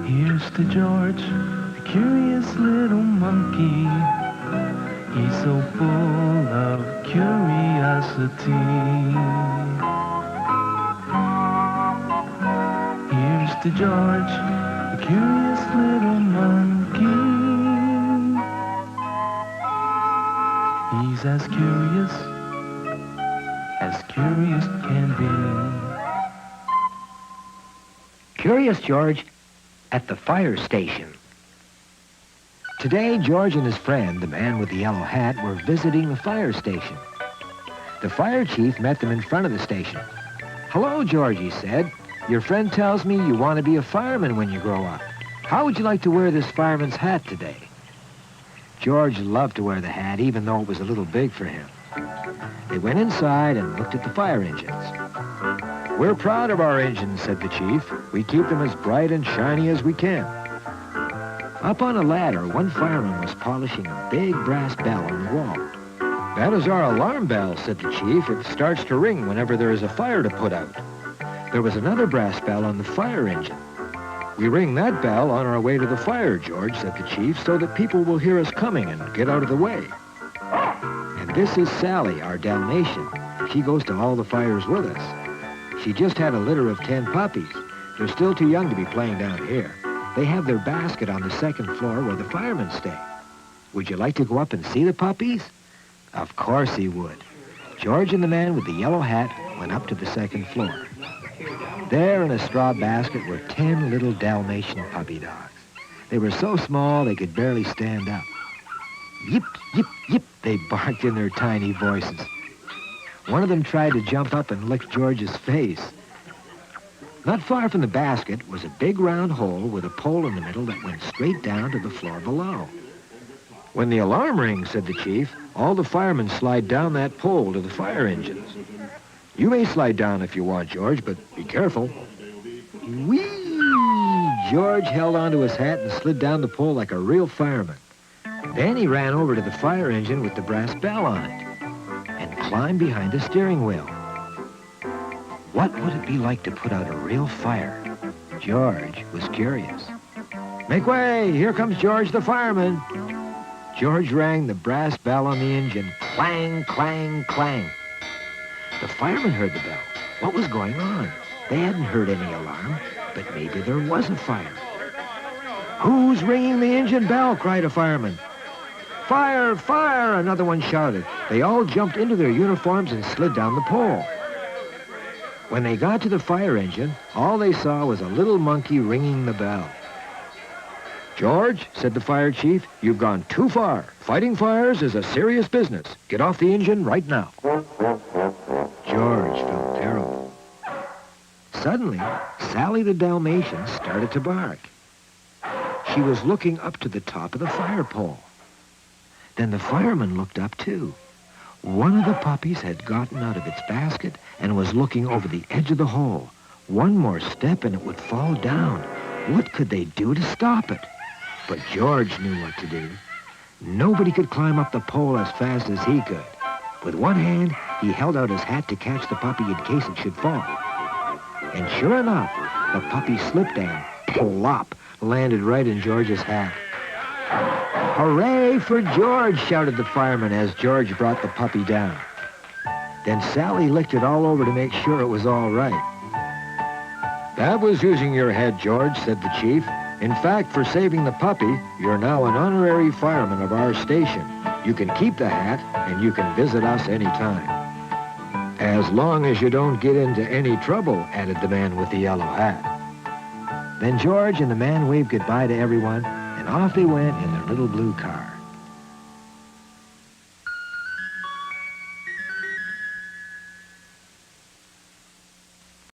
Here's to George, the curious little monkey. He's so full of curiosity. Here's to George, the curious little monkey. He's as curious can be. Curious George at the fire station. Today, George and his friend, the man with the yellow hat, were visiting the fire station. The fire chief met them in front of the station. "Hello, George," he said. "Your friend tells me you want to be a fireman when you grow up. How would you like to wear this fireman's hat today?" George loved to wear the hat, even though it was a little big for him. They went inside and looked at the fire engines. "We're proud of our engines," said the chief. "We keep them as bright and shiny as we can." Up on a ladder, one fireman was polishing a big brass bell on the wall. "That is our alarm bell," said the chief. "It starts to ring whenever there is a fire to put out." There was another brass bell on the fire engine. "We ring that bell on our way to the fire, George," said the chief, "so that people will hear us coming and get out of the way." "And this is Sally, our Dalmatian. She goes to all the fires with us. She just had a litter of 10 puppies. They're still too young to be playing down here. They have their basket on the second floor where the firemen stay. Would you like to go up and see the puppies?" Of course he would. George and the man with the yellow hat went up to the second floor. There in a straw basket were 10 little Dalmatian puppy dogs. They were so small they could barely stand up. "Yip, yip, yip," they barked in their tiny voices. One of them tried to jump up and lick George's face. Not far from the basket was a big round hole with a pole in the middle that went straight down to the floor below. "When the alarm rings," said the chief, "all the firemen slide down that pole to the fire engines. You may slide down if you want, George, but be careful." Whee! George held onto his hat and slid down the pole like a real fireman. Then he ran over to the fire engine with the brass bell on it and climbed behind the steering wheel. What would it be like to put out a real fire? George was curious. "Make way! Here comes George the fireman." George rang the brass bell on the engine. Clang, clang, clang. The firemen heard the bell. What was going on? They hadn't heard any alarm, but maybe there was a fire. "Who's ringing the engine bell?" cried a fireman. "Fire! Fire!" another one shouted. They all jumped into their uniforms and slid down the pole. When they got to the fire engine, all they saw was a little monkey ringing the bell. "George," said the fire chief, "you've gone too far. Fighting fires is a serious business. Get off the engine right now." George felt terrible. Suddenly, Sally the Dalmatian started to bark. She was looking up to the top of the fire pole. Then the fireman looked up, too. One of the puppies had gotten out of its basket and was looking over the edge of the hole. One more step and it would fall down. What could they do to stop it? But George knew what to do. Nobody could climb up the pole as fast as he could. With one hand, he held out his hat to catch the puppy in case it should fall. And sure enough, the puppy slipped and plop, landed right in George's hat. "Hooray for George!" shouted the fireman as George brought the puppy down. Then Sally licked it all over to make sure it was all right. "That was using your head, George," said the chief. "In fact, for saving the puppy, you're now an honorary fireman of our station. You can keep the hat, and you can visit us anytime." "As long as you don't get into any trouble," added the man with the yellow hat. Then George and the man waved goodbye to everyone, and off they went in their little blue car.